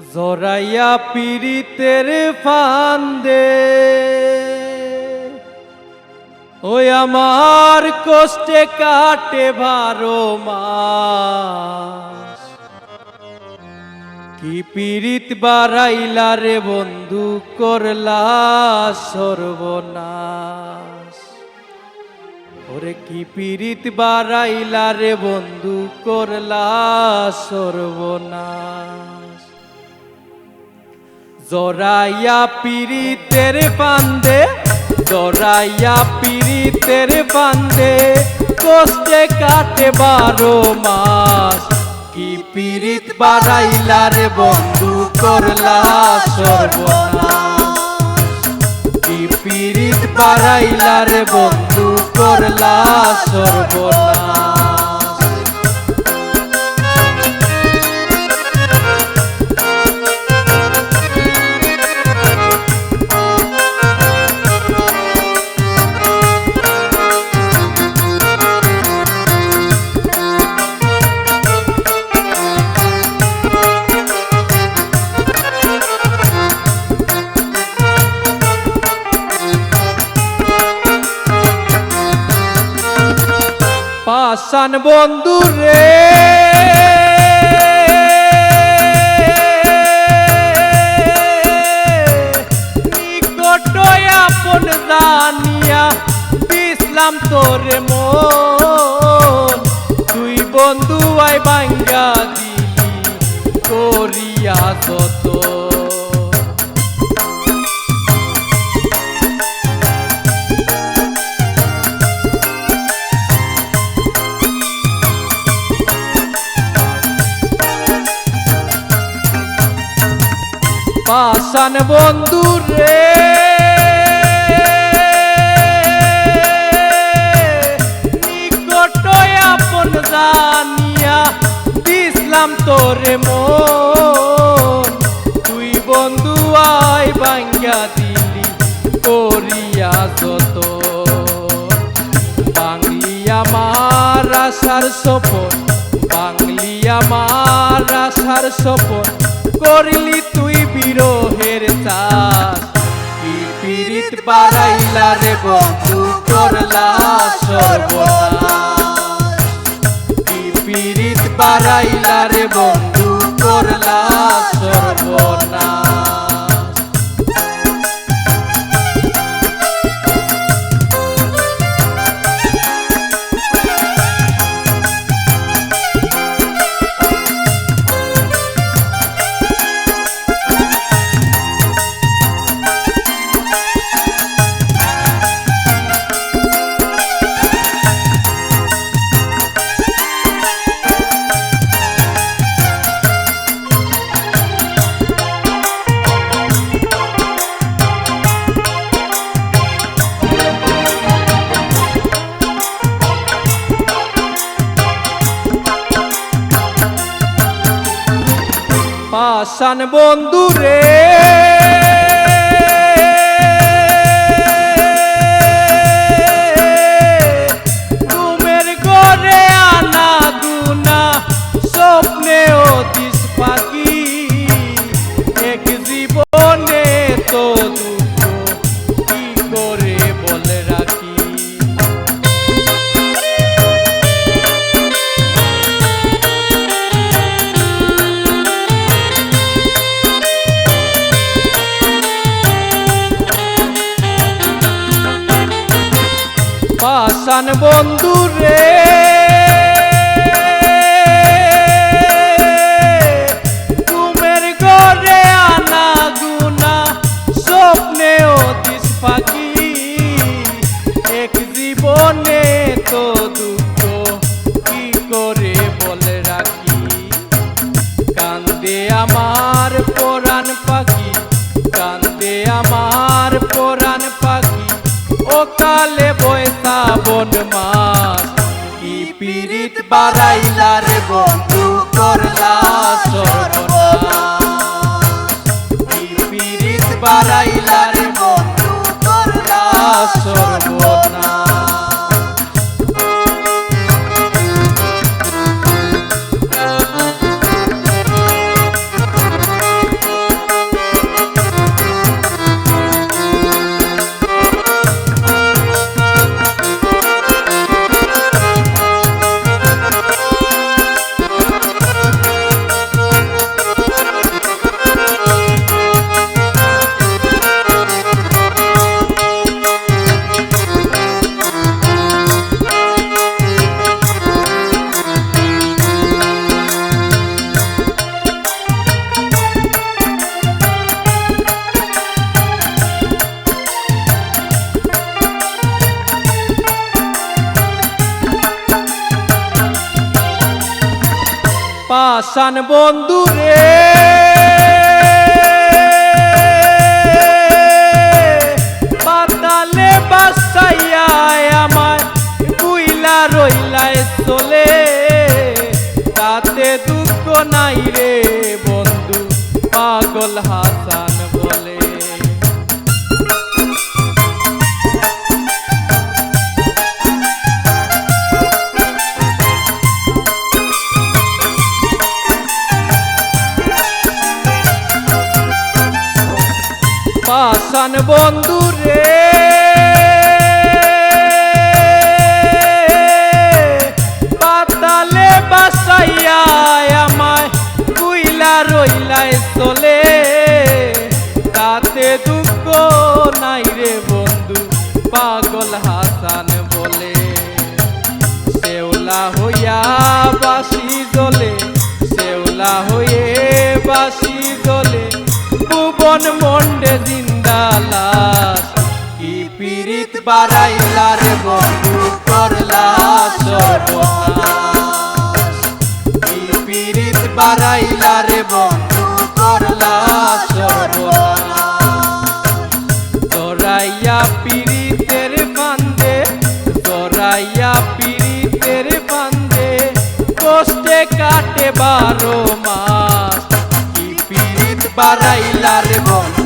জরাইয়া পীড়িতের ফান্দে ওই আমার কষ্টে কাটে 12 মাস। কি পীড়িত বাড়াইলা রে বন্ধু, করলা সর্বনাশ। ওরে কি পীড়িত বাড়াইলা রে বন্ধু, করলা সর্বনাশ। জরাইয়া পীড়িতের ফান্দে, জরাইয়া পীড়িতের ফান্দে কষ্টে কাটে 12 মাস। কি পীড়িত বাড়াইলা রে বন্ধু, করলা সর্বনাশ। কি পীড়িত বাড়াইলা রে বন্ধু, করলা সর্বনাশ। পাষাণ বন্ধু রে, নিকট আপন জানিয়া দিসলাম তোরে মন। তুই বন্ধু আই ভাঙ্গা দিলি করিয়া যত। পাষাণ বন্ধু রে, নিকট আপন জানিয়া দিসলাম তোরে মন। তুই বন্ধু আই ভাঙ্গা দিলি করিয়া যত। বাংলি আমার আশার সপন, বাংলি আমার আশার সপন, করলি তুই বিরহের চাষ। কি পীড়িত বাড়াইলা রে বন্ধু, করলা সর্বনাশ। কি পীড়িত বাড়াইলা রে বন্ধু, করলা সর্বনাশ। পাষাণ বন্ধু রে, ঘুমের ঘরে আনা গুনা, স্বপ্নেও দিস পাখি। এক জীবনে তো দুঃখ কি করে বলে রাখি। পাষাণ বন্ধু রে, ঘুমের ঘরে আনা গুনা, স্বপ্নেও দিস পাখি। এক জীবনে তো দুঃখ কি করে বলে রাখি। কান্দে আমার পরাণ পাখি, কান্দে আমার পরাণ পাখি, ও কালে বৈশাবন মাস। কি পীড়িত বাড়াইলা রে বন্ধু, করলা সর্বনাশ। কি পীড়িত বাড়াইলা রে বন্ধু, করলা সর্বনাশ। পাষাণ বন্ধু রে পাতালে বাসাইয়া আমায় বুইলা রইলাই চলে তাতে দুঃখ নাই রে বন্ধু পাগল হাসান বলে পাষাণ বন্ধু রে পাতালে বাসাইয়া আমায় বুইলা রইলাই চলে তাতে দুঃখ নাই রে বন্ধু পাগল হাসান বলে শেওলা হইয়া বাসি জ্বলে শেওলা হয়ে বাসি জ্বলে ভুবন মন্ডে জিন্দালাস কি পীড়িত বাড়াইলা রে বন্ধু করলা সর্বনাশ কি পীড়িত বাড়াইলা রে বন্ধু করলা সর্বনাশ জড়াইয়া পীড়িতের ফান্দে জড়াইয়া পীড়িতের ফান্দে কষ্টে কাটে 12 মাস কি পীড়িত বাড়াইলা রে বন্ধু